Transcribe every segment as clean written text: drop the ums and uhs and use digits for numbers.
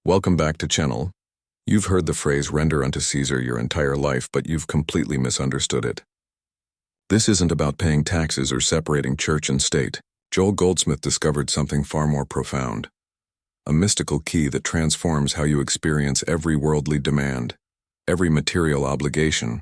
Welcome back to channel. You've heard the phrase render unto Caesar your entire life, but you've completely misunderstood it. This isn't about paying taxes or separating church and state. Joel Goldsmith discovered something far more profound. A mystical key that transforms how you experience every worldly demand, every material obligation,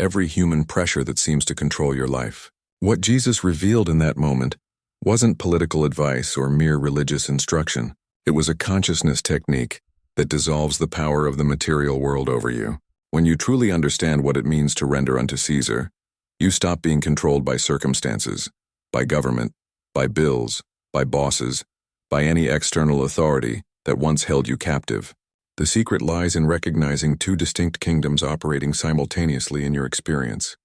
every human pressure that seems to control your life. What Jesus revealed in that moment wasn't political advice or mere religious instruction. It was a consciousness technique that dissolves the power of the material world over you. When you truly understand what it means to render unto Caesar, you stop being controlled by circumstances, by government, by bills, by bosses, by any external authority that once held you captive. The secret lies in recognizing two distinct kingdoms operating simultaneously in your experience.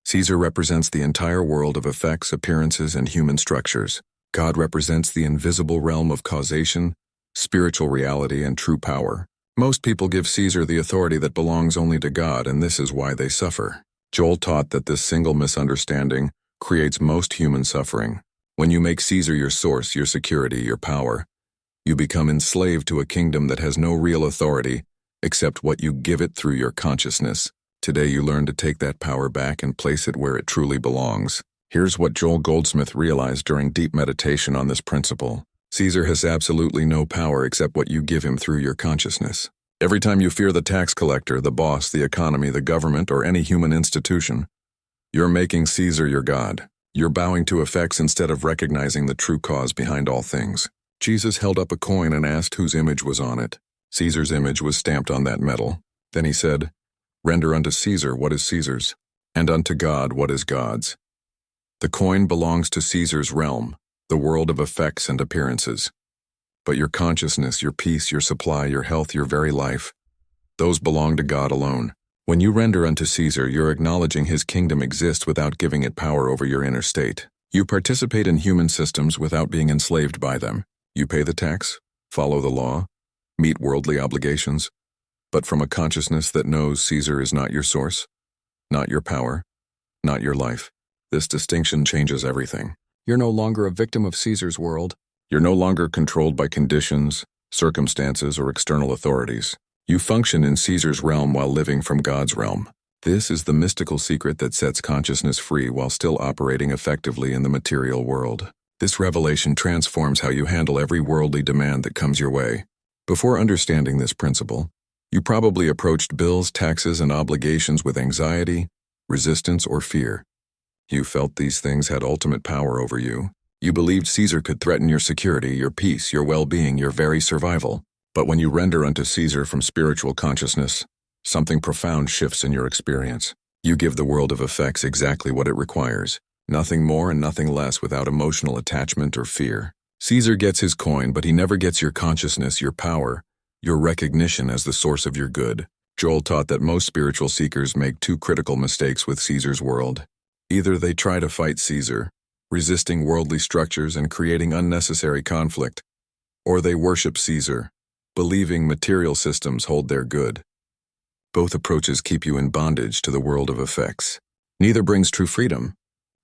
Caesar represents the entire world of effects, appearances, and human structures. God represents the invisible realm of causation, spiritual reality, and true power. Most people give Caesar the authority that belongs only to God, and this is why they suffer. Joel taught that this single misunderstanding creates most human suffering. When you make Caesar your source, your security, your power, you become enslaved to a kingdom that has no real authority except what you give it through your consciousness. Today you learn to take that power back and place it where it truly belongs. Here's what Joel Goldsmith realized during deep meditation on this principle. Caesar has absolutely no power except what you give him through your consciousness. Every time you fear the tax collector, the boss, the economy, the government, or any human institution, you're making Caesar your God. You're bowing to effects instead of recognizing the true cause behind all things. Jesus held up a coin and asked whose image was on it. Caesar's image was stamped on that metal. Then he said, "Render unto Caesar what is Caesar's, and unto God what is God's." The coin belongs to Caesar's realm, the world of effects and appearances. But your consciousness, your peace, your supply, your health, your very life, those belong to God alone. When you render unto Caesar, you're acknowledging his kingdom exists without giving it power over your inner state. You participate in human systems without being enslaved by them. You pay the tax, follow the law, meet worldly obligations, but from a consciousness that knows Caesar is not your source, not your power, not your life. This distinction changes everything. You're no longer a victim of Caesar's world. You're no longer controlled by conditions, circumstances, or external authorities. You function in Caesar's realm while living from God's realm. This is the mystical secret that sets consciousness free while still operating effectively in the material world. This revelation transforms how you handle every worldly demand that comes your way. Before understanding this principle, you probably approached bills, taxes, and obligations with anxiety, resistance, or fear. You felt these things had ultimate power over you. You believed Caesar could threaten your security, your peace, your well-being, your very survival. But when you render unto Caesar from spiritual consciousness, something profound shifts in your experience. You give the world of effects exactly what it requires. Nothing more and nothing less, without emotional attachment or fear. Caesar gets his coin, but he never gets your consciousness, your power, your recognition as the source of your good. Joel taught that most spiritual seekers make two critical mistakes with Caesar's world. Either they try to fight Caesar, resisting worldly structures and creating unnecessary conflict, or they worship Caesar, believing material systems hold their good. Both approaches keep you in bondage to the world of effects. Neither brings true freedom.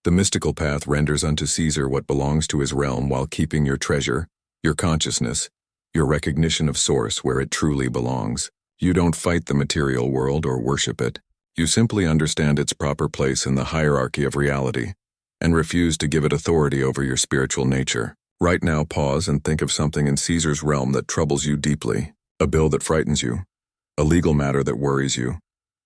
The mystical path renders unto Caesar what belongs to his realm while keeping your treasure, your consciousness, your recognition of source where it truly belongs. You don't fight the material world or worship it. You simply understand its proper place in the hierarchy of reality and refuse to give it authority over your spiritual nature. Right now, pause and think of something in Caesar's realm that troubles you deeply. A bill that frightens you, a legal matter that worries you,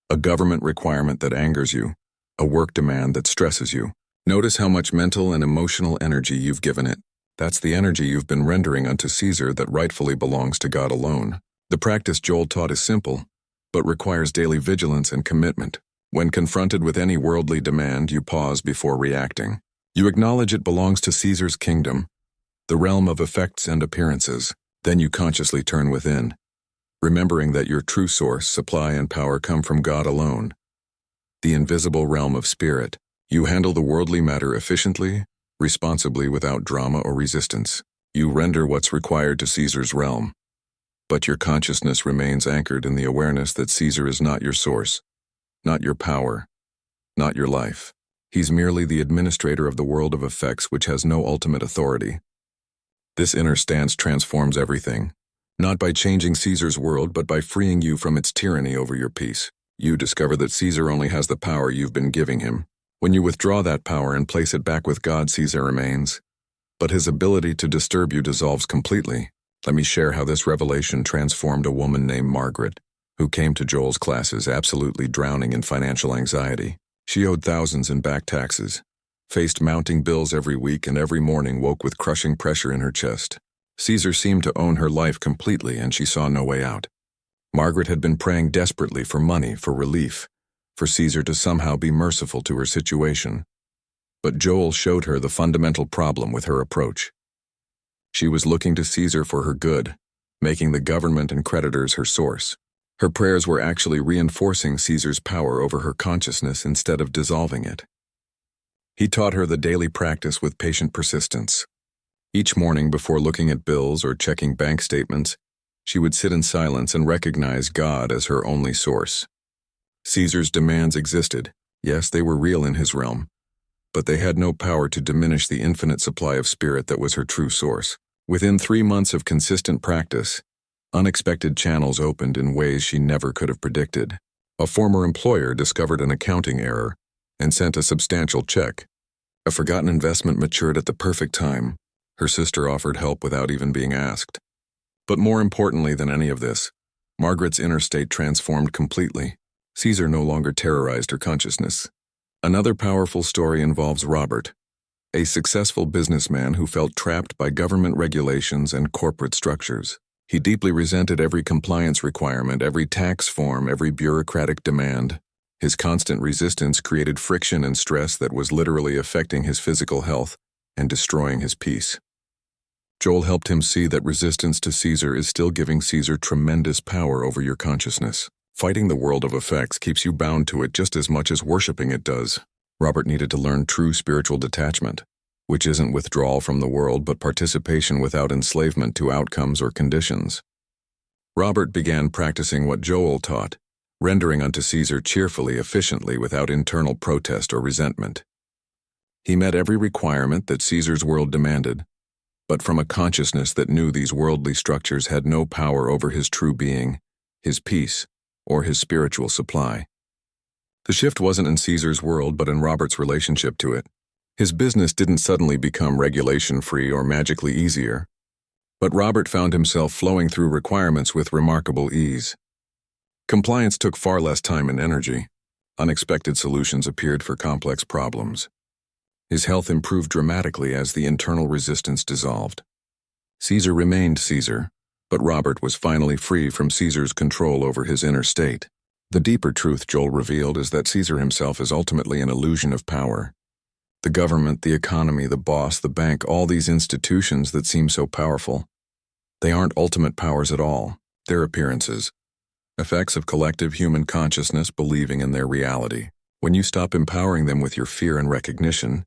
a government requirement that angers you, a work demand that stresses you. Notice how much mental and emotional energy you've given it. That's the energy you've been rendering unto Caesar that rightfully belongs to God alone. The practice Joel taught is simple, but requires daily vigilance and commitment. When confronted with any worldly demand, you pause before reacting. You acknowledge it belongs to Caesar's kingdom, the realm of effects and appearances. Then you consciously turn within, remembering that your true source, supply, and power come from God alone, the invisible realm of spirit. You handle the worldly matter efficiently, responsibly, without drama or resistance. You render what's required to Caesar's realm, but your consciousness remains anchored in the awareness that Caesar is not your source, not your power, not your life. He's merely the administrator of the world of effects which has no ultimate authority. This inner stance transforms everything. Not by changing Caesar's world, but by freeing you from its tyranny over your peace. You discover that Caesar only has the power you've been giving him. When you withdraw that power and place it back with God, Caesar remains. But his ability to disturb you dissolves completely. Let me share how this revelation transformed a woman named Margaret, who came to Joel's classes absolutely drowning in financial anxiety. She owed thousands in back taxes, faced mounting bills every week, and every morning woke with crushing pressure in her chest. Caesar seemed to own her life completely, and she saw no way out. Margaret had been praying desperately for money, for relief, for Caesar to somehow be merciful to her situation. But Joel showed her the fundamental problem with her approach. She was looking to Caesar for her good, making the government and creditors her source. Her prayers were actually reinforcing Caesar's power over her consciousness instead of dissolving it. He taught her the daily practice with patient persistence. Each morning, before looking at bills or checking bank statements, she would sit in silence and recognize God as her only source. Caesar's demands existed. Yes, they were real in his realm, but they had no power to diminish the infinite supply of spirit that was her true source. Within 3 months of consistent practice, unexpected channels opened in ways she never could have predicted. A former employer discovered an accounting error and sent a substantial check. A forgotten investment matured at the perfect time. Her sister offered help without even being asked. But more importantly than any of this, Margaret's inner state transformed completely. Caesar no longer terrorized her consciousness. Another powerful story involves Robert, a successful businessman who felt trapped by government regulations and corporate structures. He deeply resented every compliance requirement, every tax form, every bureaucratic demand. His constant resistance created friction and stress that was literally affecting his physical health and destroying his peace. Joel helped him see that resistance to Caesar is still giving Caesar tremendous power over your consciousness. Fighting the world of effects keeps you bound to it just as much as worshiping it does. Robert needed to learn true spiritual detachment, which isn't withdrawal from the world but participation without enslavement to outcomes or conditions. Robert began practicing what Joel taught, rendering unto Caesar cheerfully, efficiently, without internal protest or resentment. He met every requirement that Caesar's world demanded, but from a consciousness that knew these worldly structures had no power over his true being, his peace, or his spiritual supply. The shift wasn't in Caesar's world but in Robert's relationship to it. His business didn't suddenly become regulation-free or magically easier, but Robert found himself flowing through requirements with remarkable ease. Compliance took far less time and energy. Unexpected solutions appeared for complex problems. His health improved dramatically as the internal resistance dissolved. Caesar remained Caesar, but Robert was finally free from Caesar's control over his inner state. The deeper truth Joel revealed is that Caesar himself is ultimately an illusion of power. The government, the economy, the boss, the bank, all these institutions that seem so powerful, they aren't ultimate powers at all. They're appearances, effects of collective human consciousness believing in their reality. When you stop empowering them with your fear and recognition,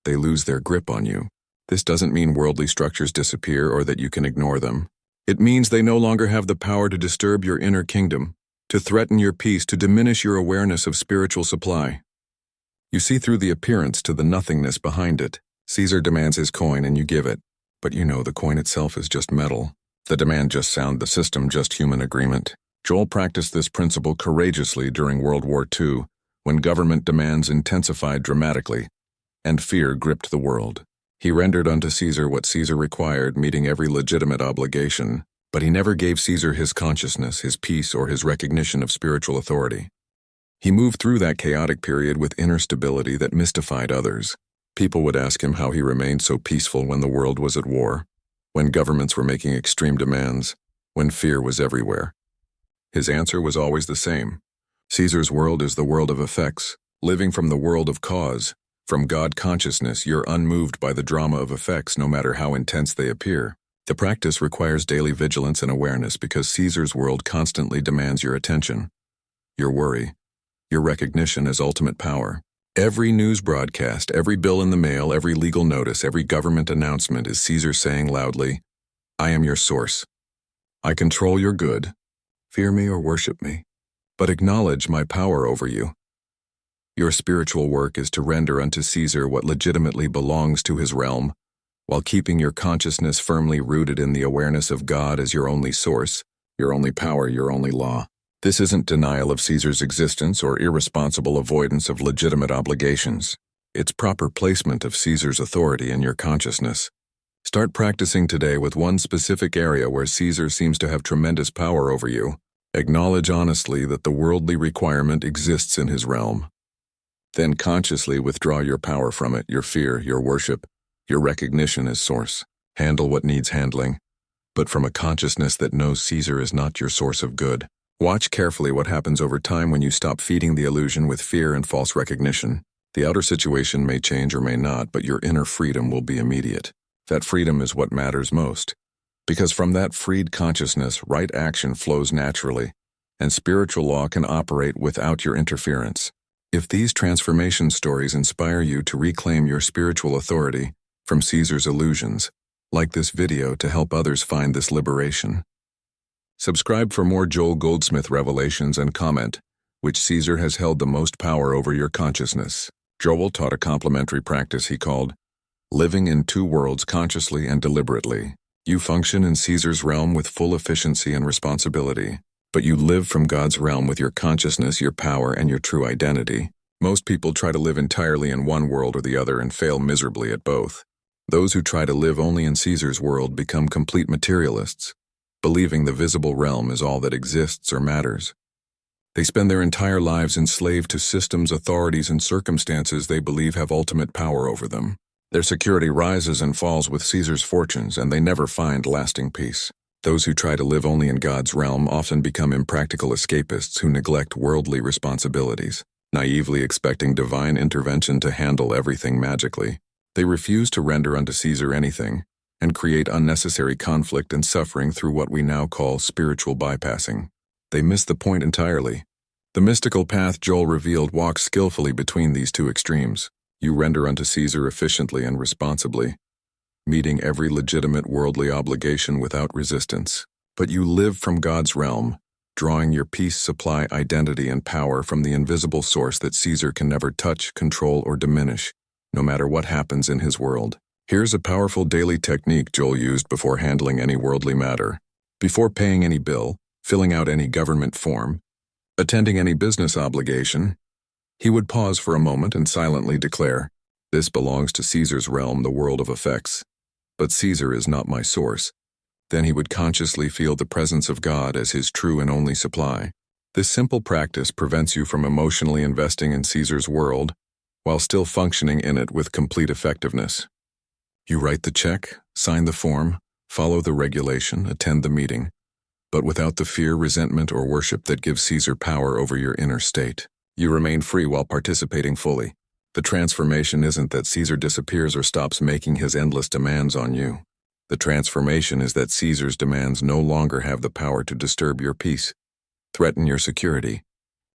they lose their grip on you. This doesn't mean worldly structures disappear or that you can ignore them. It means they no longer have the power to disturb your inner kingdom, to threaten your peace, to diminish your awareness of spiritual supply. You see through the appearance to the nothingness behind it. Caesar demands his coin and you give it, but you know the coin itself is just metal. The demand just sound, the system just human agreement. Joel practiced this principle courageously during World War II, when government demands intensified dramatically, and fear gripped the world. He rendered unto Caesar what Caesar required, meeting every legitimate obligation, but he never gave Caesar his consciousness, his peace, or his recognition of spiritual authority. He moved through that chaotic period with inner stability that mystified others. People would ask him how he remained so peaceful when the world was at war, when governments were making extreme demands, when fear was everywhere. His answer was always the same. Caesar's world is the world of effects, living from the world of cause. From God consciousness, you're unmoved by the drama of effects no matter how intense they appear. The practice requires daily vigilance and awareness because Caesar's world constantly demands your attention, your worry, your recognition as ultimate power. Every news broadcast, every bill in the mail, every legal notice, every government announcement is Caesar saying loudly, I am your source. I control your good. Fear me or worship me, but acknowledge my power over you. Your spiritual work is to render unto Caesar what legitimately belongs to his realm, while keeping your consciousness firmly rooted in the awareness of God as your only source, your only power, your only law. This isn't denial of Caesar's existence or irresponsible avoidance of legitimate obligations. It's proper placement of Caesar's authority in your consciousness. Start practicing today with one specific area where Caesar seems to have tremendous power over you. Acknowledge honestly that the worldly requirement exists in his realm. Then consciously withdraw your power from it, your fear, your worship, your recognition as source. Handle what needs handling, but from a consciousness that knows Caesar is not your source of good. Watch carefully what happens over time when you stop feeding the illusion with fear and false recognition. The outer situation may change or may not, but your inner freedom will be immediate. That freedom is what matters most, because from that freed consciousness, right action flows naturally, and spiritual law can operate without your interference. If these transformation stories inspire you to reclaim your spiritual authority from Caesar's illusions, like this video to help others find this liberation. Subscribe for more Joel Goldsmith revelations and comment, which Caesar has held the most power over your consciousness. Joel taught a complementary practice he called living in two worlds consciously and deliberately. You function in Caesar's realm with full efficiency and responsibility, but you live from God's realm with your consciousness, your power, and your true identity. Most people try to live entirely in one world or the other and fail miserably at both. Those who try to live only in Caesar's world become complete materialists, believing the visible realm is all that exists or matters. They spend their entire lives enslaved to systems, authorities, and circumstances they believe have ultimate power over them. Their security rises and falls with Caesar's fortunes, and they never find lasting peace. Those who try to live only in God's realm often become impractical escapists who neglect worldly responsibilities, naively expecting divine intervention to handle everything magically. They refuse to render unto Caesar anything, and create unnecessary conflict and suffering through what we now call spiritual bypassing. They miss the point entirely. The mystical path Joel revealed walks skillfully between these two extremes. You render unto Caesar efficiently and responsibly, meeting every legitimate worldly obligation without resistance. But you live from God's realm, drawing your peace, supply, identity, and power from the invisible source that Caesar can never touch, control, or diminish, no matter what happens in his world. Here's a powerful daily technique Joel used before handling any worldly matter. Before paying any bill, filling out any government form, attending any business obligation, he would pause for a moment and silently declare, "This belongs to Caesar's realm, the world of effects, but Caesar is not my source." Then he would consciously feel the presence of God as his true and only supply. This simple practice prevents you from emotionally investing in Caesar's world while still functioning in it with complete effectiveness. You write the check, sign the form, follow the regulation, attend the meeting, but without the fear, resentment, or worship that gives Caesar power over your inner state. You remain free while participating fully. The transformation isn't that Caesar disappears or stops making his endless demands on you. The transformation is that Caesar's demands no longer have the power to disturb your peace, threaten your security,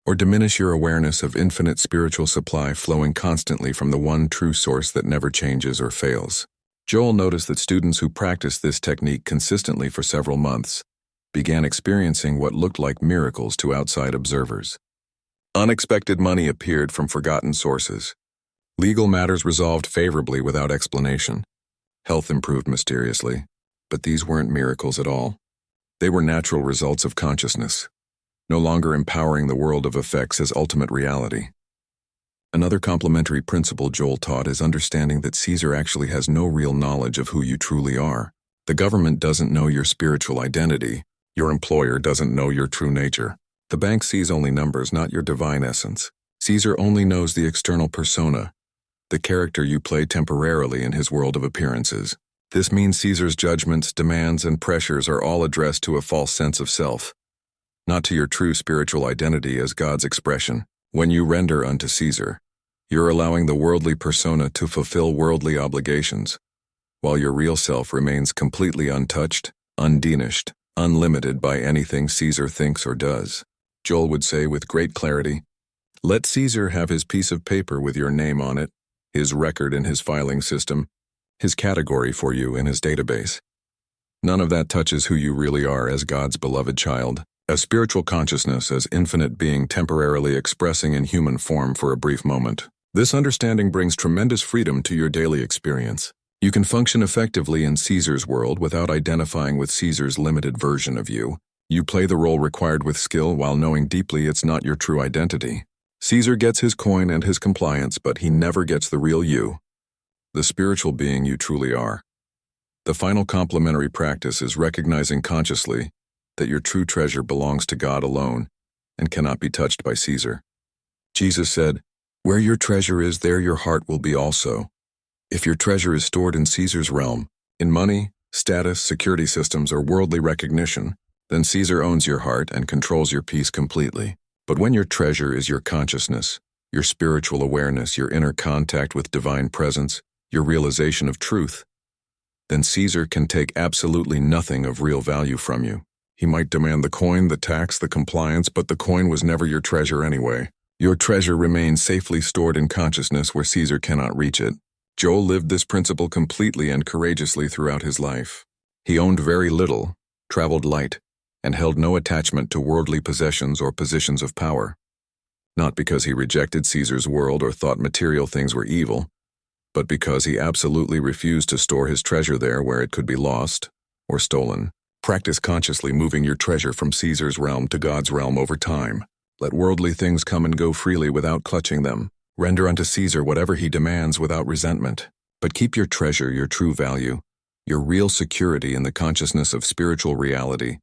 or diminish your awareness of infinite spiritual supply flowing constantly from the one true source that never changes or fails. Joel noticed that students who practiced this technique consistently for several months began experiencing what looked like miracles to outside observers. Unexpected money appeared from forgotten sources. Legal matters resolved favorably without explanation. Health improved mysteriously, but these weren't miracles at all. They were natural results of consciousness, no longer empowering the world of effects as ultimate reality. Another complementary principle Joel taught is understanding that Caesar actually has no real knowledge of who you truly are. The government doesn't know your spiritual identity. Your employer doesn't know your true nature. The bank sees only numbers, not your divine essence. Caesar only knows the external persona, the character you play temporarily in his world of appearances. This means Caesar's judgments, demands, and pressures are all addressed to a false sense of self, not to your true spiritual identity as God's expression. When you render unto Caesar, you're allowing the worldly persona to fulfill worldly obligations, while your real self remains completely untouched, undiminished, unlimited by anything Caesar thinks or does. Joel would say with great clarity, "Let Caesar have his piece of paper with your name on it, his record in his filing system, his category for you in his database. None of that touches who you really are as God's beloved child, a spiritual consciousness as infinite being temporarily expressing in human form for a brief moment." This understanding brings tremendous freedom to your daily experience. You can function effectively in Caesar's world without identifying with Caesar's limited version of you. You play the role required with skill while knowing deeply it's not your true identity. Caesar gets his coin and his compliance, but he never gets the real you, the spiritual being you truly are. The final complementary practice is recognizing consciously that your true treasure belongs to God alone and cannot be touched by Caesar. Jesus said, "Where your treasure is, there your heart will be also." If your treasure is stored in Caesar's realm, in money, status, security systems, or worldly recognition, then Caesar owns your heart and controls your peace completely. But when your treasure is your consciousness, your spiritual awareness, your inner contact with divine presence, your realization of truth, then Caesar can take absolutely nothing of real value from you. He might demand the coin, the tax, the compliance, but the coin was never your treasure anyway. Your treasure remains safely stored in consciousness where Caesar cannot reach it. Joel lived this principle completely and courageously throughout his life. He owned very little, traveled light, and held no attachment to worldly possessions or positions of power. Not because he rejected Caesar's world or thought material things were evil, but because he absolutely refused to store his treasure there where it could be lost or stolen. Practice consciously moving your treasure from Caesar's realm to God's realm over time. Let worldly things come and go freely without clutching them. Render unto Caesar whatever he demands without resentment. But keep your treasure, your true value, your real security in the consciousness of spiritual reality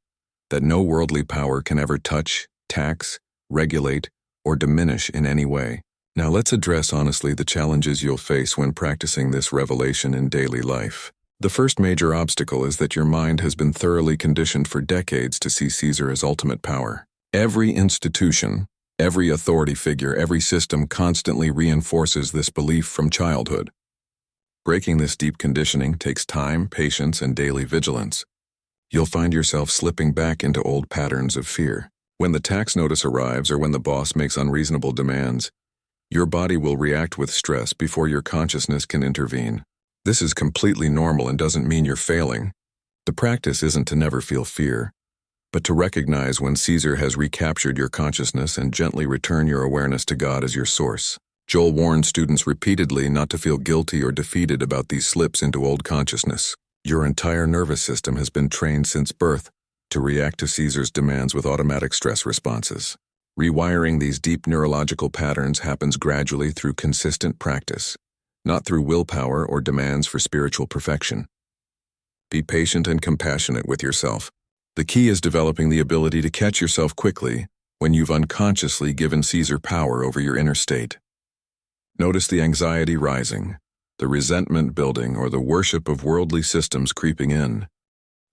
that no worldly power can ever touch, tax, regulate, or diminish in any way. Now let's address honestly the challenges you'll face when practicing this revelation in daily life. The first major obstacle is that your mind has been thoroughly conditioned for decades to see Caesar as ultimate power. Every institution, every authority figure, every system constantly reinforces this belief from childhood. Breaking this deep conditioning takes time, patience, and daily vigilance. You'll find yourself slipping back into old patterns of fear. When the tax notice arrives or when the boss makes unreasonable demands, your body will react with stress before your consciousness can intervene. This is completely normal and doesn't mean you're failing. The practice isn't to never feel fear, but to recognize when Caesar has recaptured your consciousness and gently return your awareness to God as your source. Joel warned students repeatedly not to feel guilty or defeated about these slips into old consciousness. Your entire nervous system has been trained since birth to react to Caesar's demands with automatic stress responses. Rewiring these deep neurological patterns happens gradually through consistent practice, not through willpower or demands for spiritual perfection. Be patient and compassionate with yourself. The key is developing the ability to catch yourself quickly when you've unconsciously given Caesar power over your inner state. Notice the anxiety rising, the resentment building, or the worship of worldly systems creeping in.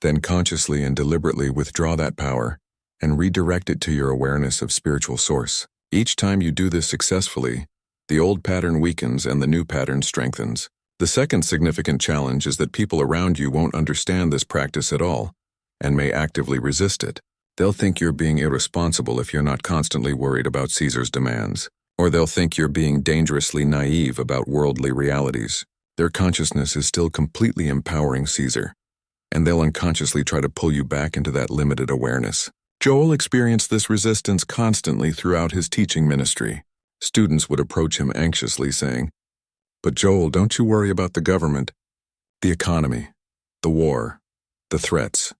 Then consciously and deliberately withdraw that power and redirect it to your awareness of spiritual source. Each time you do this successfully, the old pattern weakens and the new pattern strengthens. The second significant challenge is that people around you won't understand this practice at all and may actively resist it. They'll think you're being irresponsible if you're not constantly worried about Caesar's demands, or they'll think you're being dangerously naive about worldly realities. Their consciousness is still completely empowering Caesar, and they'll unconsciously try to pull you back into that limited awareness. Joel experienced this resistance constantly throughout his teaching ministry. Students would approach him anxiously saying, "But Joel, don't you worry about the government, the economy, the war, the threats."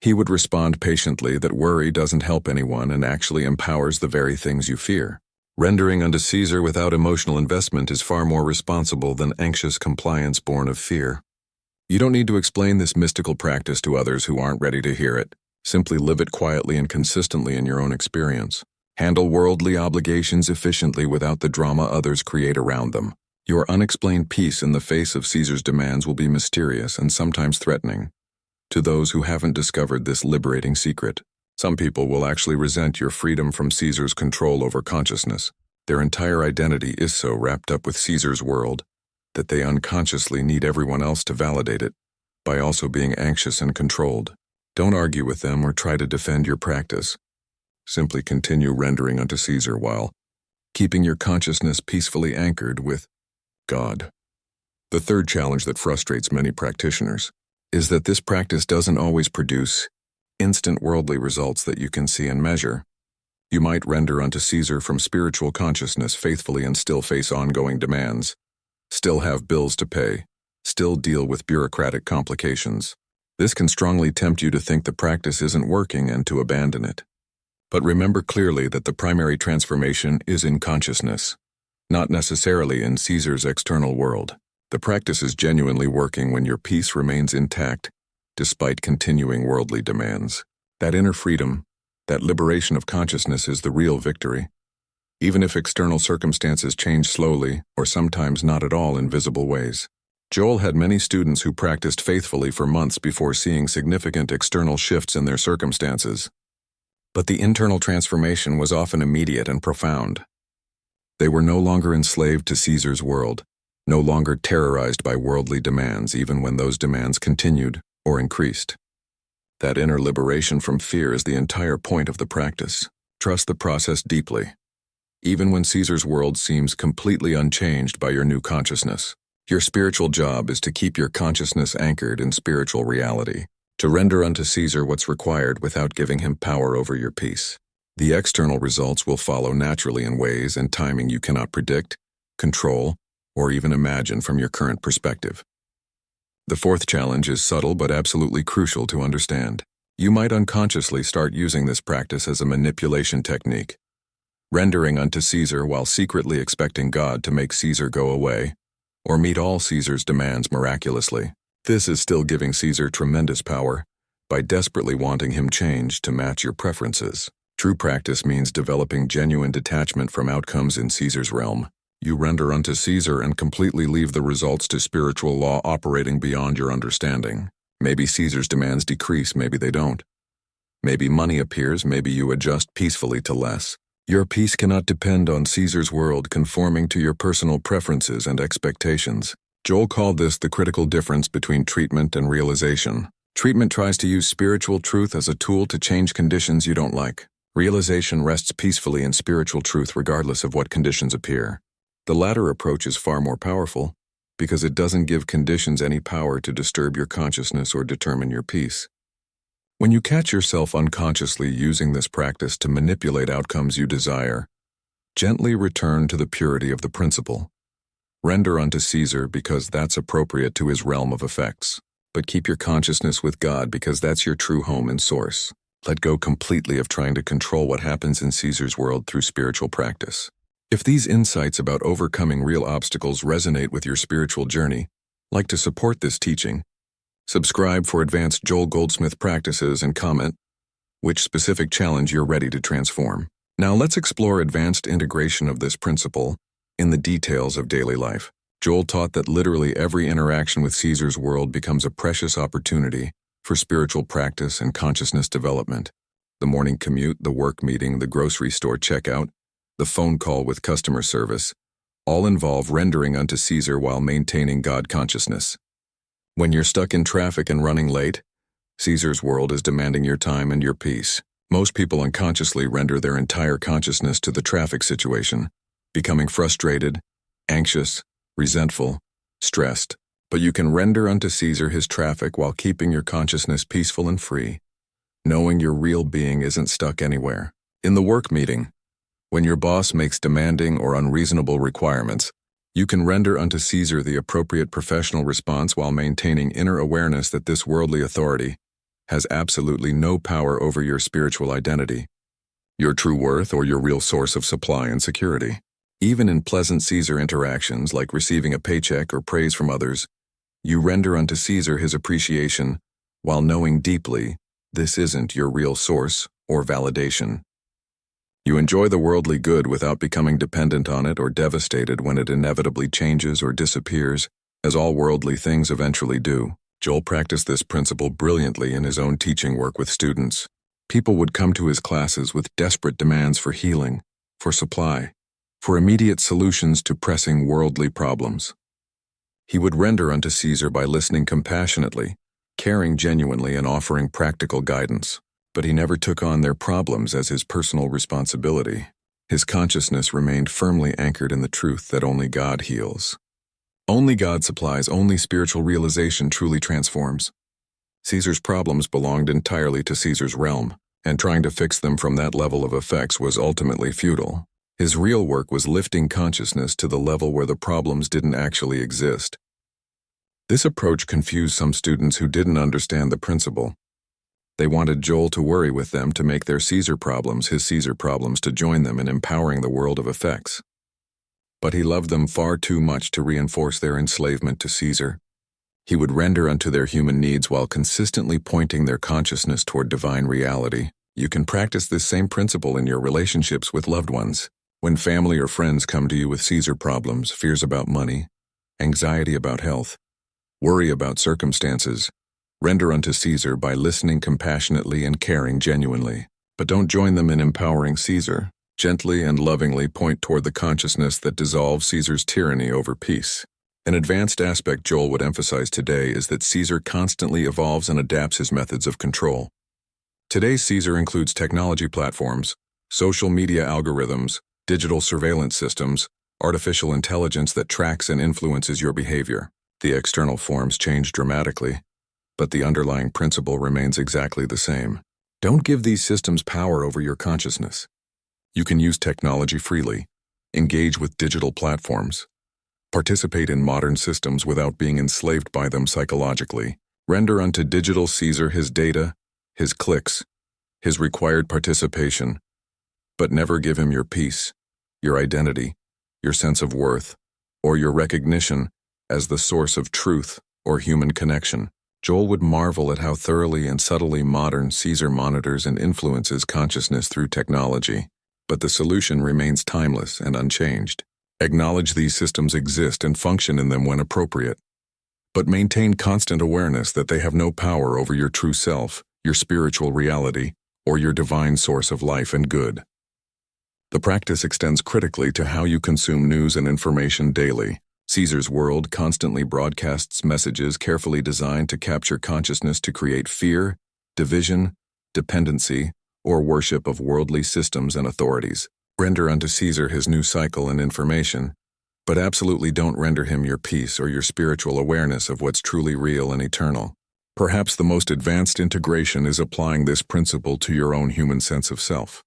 He would respond patiently that worry doesn't help anyone and actually empowers the very things you fear. Rendering unto Caesar without emotional investment is far more responsible than anxious compliance born of fear. You don't need to explain this mystical practice to others who aren't ready to hear it. Simply live it quietly and consistently in your own experience. Handle worldly obligations efficiently without the drama others create around them. Your unexplained peace in the face of Caesar's demands will be mysterious and sometimes threatening to those who haven't discovered this liberating secret. Some people will actually resent your freedom from Caesar's control over consciousness. Their entire identity is so wrapped up with Caesar's world that they unconsciously need everyone else to validate it by also being anxious and controlled. Don't argue with them or try to defend your practice. Simply continue rendering unto Caesar while keeping your consciousness peacefully anchored with God. The third challenge that frustrates many practitioners is that this practice doesn't always produce instant worldly results that you can see and measure. You might render unto Caesar from spiritual consciousness faithfully and still face ongoing demands, still have bills to pay, still deal with bureaucratic complications. This can strongly tempt you to think the practice isn't working and to abandon it. But remember clearly that the primary transformation is in consciousness, not necessarily in Caesar's external world. The practice is genuinely working when your peace remains intact, despite continuing worldly demands. That inner freedom, that liberation of consciousness is the real victory. Even if external circumstances change slowly, or sometimes not at all in visible ways. Joel had many students who practiced faithfully for months before seeing significant external shifts in their circumstances. But the internal transformation was often immediate and profound. They were no longer enslaved to Caesar's world, no longer terrorized by worldly demands even when those demands continued or increased. That inner liberation from fear is the entire point of the practice. Trust the process deeply, even when Caesar's world seems completely unchanged by your new consciousness. Your spiritual job is to keep your consciousness anchored in spiritual reality, to render unto Caesar what's required without giving him power over your peace. The external results will follow naturally in ways and timing you cannot predict, control, or even imagine from your current perspective. The fourth challenge is subtle but absolutely crucial to understand. You might unconsciously start using this practice as a manipulation technique, rendering unto Caesar while secretly expecting God to make Caesar go away, or meet all Caesar's demands miraculously. This is still giving Caesar tremendous power, by desperately wanting him changed to match your preferences. True practice means developing genuine detachment from outcomes in Caesar's realm. You render unto Caesar and completely leave the results to spiritual law operating beyond your understanding. Maybe Caesar's demands decrease, maybe they don't. Maybe money appears, maybe you adjust peacefully to less. Your peace cannot depend on Caesar's world conforming to your personal preferences and expectations. Joel called this the critical difference between treatment and realization. Treatment tries to use spiritual truth as a tool to change conditions you don't like. Realization rests peacefully in spiritual truth regardless of what conditions appear. The latter approach is far more powerful because it doesn't give conditions any power to disturb your consciousness or determine your peace. When you catch yourself unconsciously using this practice to manipulate outcomes you desire, gently return to the purity of the principle. Render unto Caesar because that's appropriate to his realm of effects, but keep your consciousness with God because that's your true home and source. Let go completely of trying to control what happens in Caesar's world through spiritual practice. If these insights about overcoming real obstacles resonate with your spiritual journey, like to support this teaching, subscribe for advanced Joel Goldsmith practices and comment which specific challenge you're ready to transform. Now let's explore advanced integration of this principle in the details of daily life. Joel taught that literally every interaction with Caesar's world becomes a precious opportunity for spiritual practice and consciousness development. The morning commute, the work meeting, the grocery store checkout, the phone call with customer service, all involve rendering unto Caesar while maintaining God consciousness. When you're stuck in traffic and running late, Caesar's world is demanding your time and your peace. Most people unconsciously render their entire consciousness to the traffic situation, becoming frustrated, anxious, resentful, stressed. But you can render unto Caesar his traffic while keeping your consciousness peaceful and free, knowing your real being isn't stuck anywhere. In the work meeting, when your boss makes demanding or unreasonable requirements, you can render unto Caesar the appropriate professional response while maintaining inner awareness that this worldly authority has absolutely no power over your spiritual identity, your true worth, or your real source of supply and security. Even in pleasant Caesar interactions like receiving a paycheck or praise from others, you render unto Caesar his appreciation while knowing deeply this isn't your real source or validation. You enjoy the worldly good without becoming dependent on it or devastated when it inevitably changes or disappears, as all worldly things eventually do. Joel practiced this principle brilliantly in his own teaching work with students. People would come to his classes with desperate demands for healing, for supply, for immediate solutions to pressing worldly problems. He would render unto Caesar by listening compassionately, caring genuinely, and offering practical guidance. But he never took on their problems as his personal responsibility. His consciousness remained firmly anchored in the truth that only God heals. Only God supplies, only spiritual realization truly transforms. Caesar's problems belonged entirely to Caesar's realm, and trying to fix them from that level of effects was ultimately futile. His real work was lifting consciousness to the level where the problems didn't actually exist. This approach confused some students who didn't understand the principle. They wanted Joel to worry with them, to make their Caesar problems his Caesar problems, to join them in empowering the world of effects. But he loved them far too much to reinforce their enslavement to Caesar. He would render unto their human needs while consistently pointing their consciousness toward divine reality. You can practice this same principle in your relationships with loved ones. When family or friends come to you with Caesar problems, fears about money, anxiety about health, worry about circumstances, render unto Caesar by listening compassionately and caring genuinely. But don't join them in empowering Caesar. Gently and lovingly point toward the consciousness that dissolves Caesar's tyranny over peace. An advanced aspect Joel would emphasize today is that Caesar constantly evolves and adapts his methods of control. Today's Caesar includes technology platforms, social media algorithms, digital surveillance systems, artificial intelligence that tracks and influences your behavior. The external forms change dramatically, but the underlying principle remains exactly the same. Don't give these systems power over your consciousness. You can use technology freely, engage with digital platforms, participate in modern systems without being enslaved by them psychologically. Render unto digital Caesar his data, his clicks, his required participation, but never give him your peace, your identity, your sense of worth, or your recognition as the source of truth or human connection. Joel would marvel at how thoroughly and subtly modern Caesar monitors and influences consciousness through technology. But the solution remains timeless and unchanged. Acknowledge these systems exist and function in them when appropriate. But maintain constant awareness that they have no power over your true self, your spiritual reality, or your divine source of life and good. The practice extends critically to how you consume news and information daily. Caesar's world constantly broadcasts messages carefully designed to capture consciousness, to create fear, division, dependency, or worship of worldly systems and authorities. Render unto Caesar his new cycle and information, but absolutely don't render him your peace or your spiritual awareness of what's truly real and eternal. Perhaps the most advanced integration is applying this principle to your own human sense of self.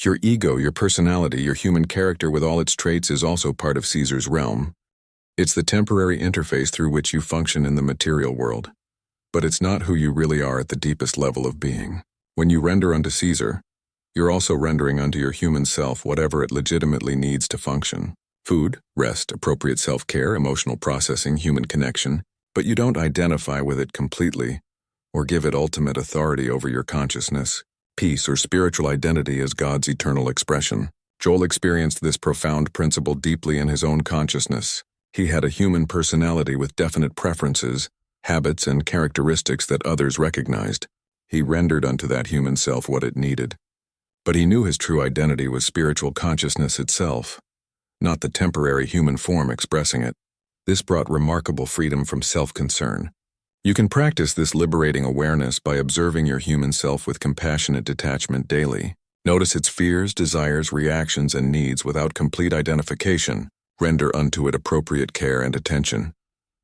Your ego, your personality, your human character with all its traits is also part of Caesar's realm. It's the temporary interface through which you function in the material world. But it's not who you really are at the deepest level of being. When you render unto Caesar, you're also rendering unto your human self whatever it legitimately needs to function. Food, rest, appropriate self-care, emotional processing, human connection, but you don't identify with it completely or give it ultimate authority over your consciousness. Peace or spiritual identity is God's eternal expression. Joel experienced this profound principle deeply in his own consciousness. He had a human personality with definite preferences, habits, and characteristics that others recognized. He rendered unto that human self what it needed. But he knew his true identity was spiritual consciousness itself, not the temporary human form expressing it. This brought remarkable freedom from self-concern. You can practice this liberating awareness by observing your human self with compassionate detachment daily. Notice its fears, desires, reactions, and needs without complete identification. Render unto it appropriate care and attention,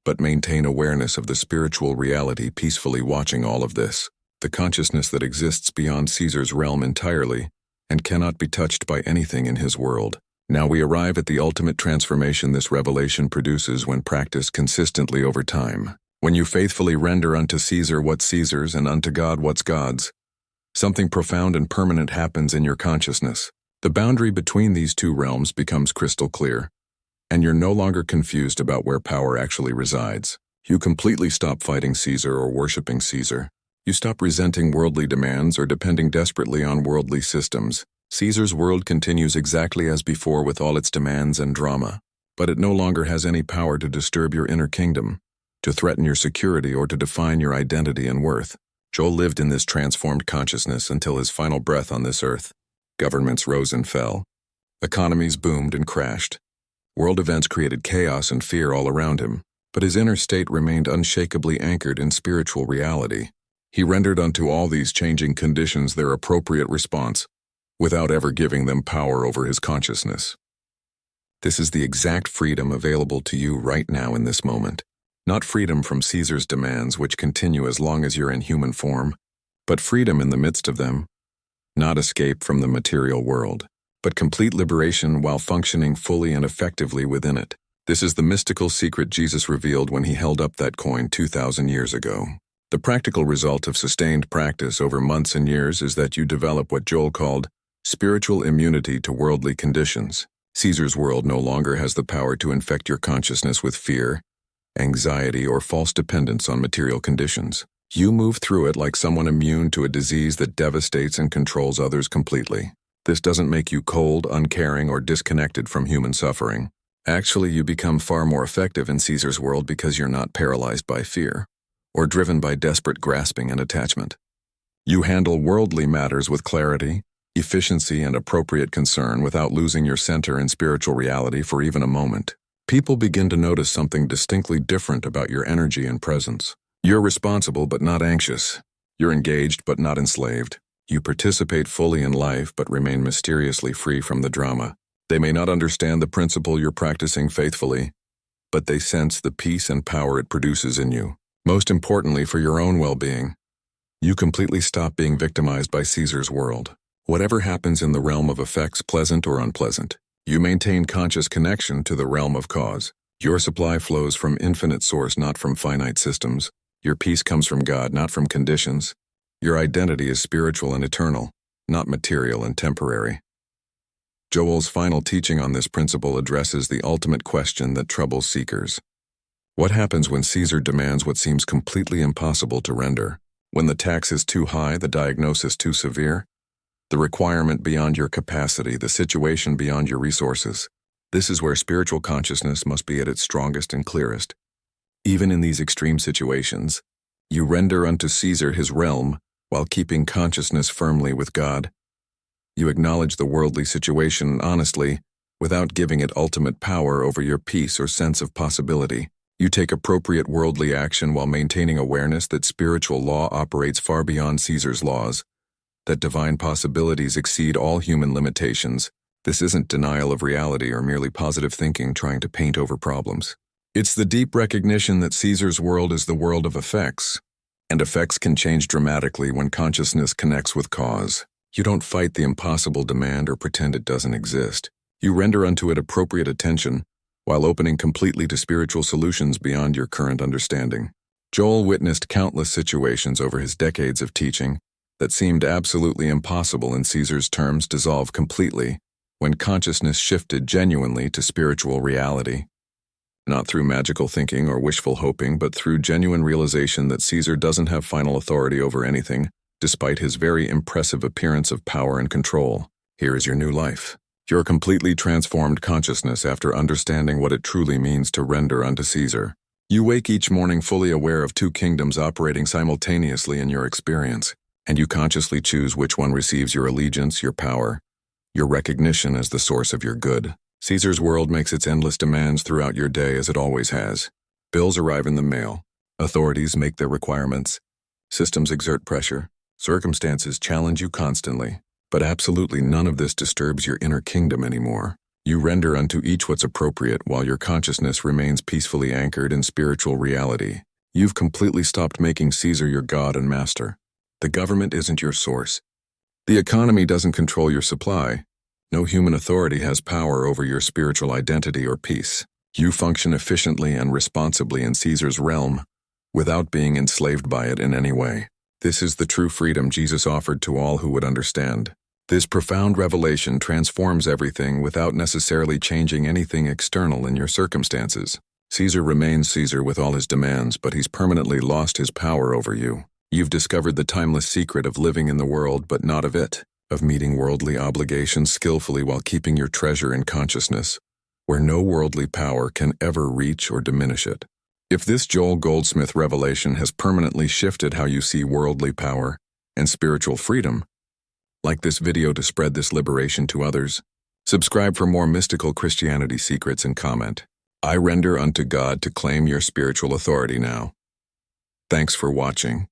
but maintain awareness of the spiritual reality, peacefully watching all of this. The consciousness that exists beyond Caesar's realm entirely and cannot be touched by anything in his world. Now we arrive at the ultimate transformation this revelation produces when practiced consistently over time. When you faithfully render unto Caesar what's Caesar's and unto God what's God's, something profound and permanent happens in your consciousness. The boundary between these two realms becomes crystal clear, and you're no longer confused about where power actually resides. You completely stop fighting Caesar or worshiping Caesar. You stop resenting worldly demands or depending desperately on worldly systems. Caesar's world continues exactly as before with all its demands and drama, but it no longer has any power to disturb your inner kingdom, to threaten your security, or to define your identity and worth. Joel lived in this transformed consciousness until his final breath on this earth. Governments rose and fell. Economies boomed and crashed. World events created chaos and fear all around him, but his inner state remained unshakably anchored in spiritual reality. He rendered unto all these changing conditions their appropriate response, without ever giving them power over his consciousness. This is the exact freedom available to you right now in this moment. Not freedom from Caesar's demands, which continue as long as you're in human form, but freedom in the midst of them. Not escape from the material world, but complete liberation while functioning fully and effectively within it. This is the mystical secret Jesus revealed when he held up that coin 2,000 years ago. The practical result of sustained practice over months and years is that you develop what Joel called spiritual immunity to worldly conditions. Caesar's world no longer has the power to infect your consciousness with fear, anxiety, or false dependence on material conditions. You move through it like someone immune to a disease that devastates and controls others completely. This doesn't make you cold, uncaring, or disconnected from human suffering. Actually, you become far more effective in Caesar's world because you're not paralyzed by fear or driven by desperate grasping and attachment. You handle worldly matters with clarity, efficiency, and appropriate concern without losing your center in spiritual reality for even a moment. People begin to notice something distinctly different about your energy and presence. You're responsible but not anxious. You're engaged but not enslaved. You participate fully in life but remain mysteriously free from the drama. They may not understand the principle you're practicing faithfully, but they sense the peace and power it produces in you. Most importantly, for your own well-being, you completely stop being victimized by Caesar's world. Whatever happens in the realm of effects, pleasant or unpleasant, you maintain conscious connection to the realm of cause. Your supply flows from infinite source, not from finite systems. Your peace comes from God, not from conditions. Your identity is spiritual and eternal, not material and temporary. Joel's final teaching on this principle addresses the ultimate question that troubles seekers. What happens when Caesar demands what seems completely impossible to render? When the tax is too high, the diagnosis too severe, the requirement beyond your capacity, the situation beyond your resources. This is where spiritual consciousness must be at its strongest and clearest. Even in these extreme situations, you render unto Caesar his realm while keeping consciousness firmly with God. You acknowledge the worldly situation honestly, without giving it ultimate power over your peace or sense of possibility. You take appropriate worldly action while maintaining awareness that spiritual law operates far beyond Caesar's laws, that divine possibilities exceed all human limitations. This isn't denial of reality or merely positive thinking trying to paint over problems. It's the deep recognition that Caesar's world is the world of effects, and effects can change dramatically when consciousness connects with cause. You don't fight the impossible demand or pretend it doesn't exist. You render unto it appropriate attention, while opening completely to spiritual solutions beyond your current understanding. Joel witnessed countless situations over his decades of teaching that seemed absolutely impossible in Caesar's terms dissolve completely when consciousness shifted genuinely to spiritual reality. Not through magical thinking or wishful hoping, but through genuine realization that Caesar doesn't have final authority over anything, despite his very impressive appearance of power and control. Here is your new life. Your completely transformed consciousness after understanding what it truly means to render unto Caesar. You wake each morning fully aware of two kingdoms operating simultaneously in your experience, and you consciously choose which one receives your allegiance, your power, your recognition as the source of your good. Caesar's world makes its endless demands throughout your day as it always has. Bills arrive in the mail. Authorities make their requirements. Systems exert pressure. Circumstances challenge you constantly. But absolutely none of this disturbs your inner kingdom anymore. You render unto each what's appropriate while your consciousness remains peacefully anchored in spiritual reality. You've completely stopped making Caesar your god and master. The government isn't your source. The economy doesn't control your supply. No human authority has power over your spiritual identity or peace. You function efficiently and responsibly in Caesar's realm without being enslaved by it in any way. This is the true freedom Jesus offered to all who would understand. This profound revelation transforms everything without necessarily changing anything external in your circumstances. Caesar remains Caesar with all his demands, but he's permanently lost his power over you. You've discovered the timeless secret of living in the world but not of it, of meeting worldly obligations skillfully while keeping your treasure in consciousness, where no worldly power can ever reach or diminish it. If this Joel Goldsmith revelation has permanently shifted how you see worldly power and spiritual freedom, like this video to spread this liberation to others. Subscribe for more mystical Christianity secrets and comment. I render unto God to claim your spiritual authority now. Thanks for watching.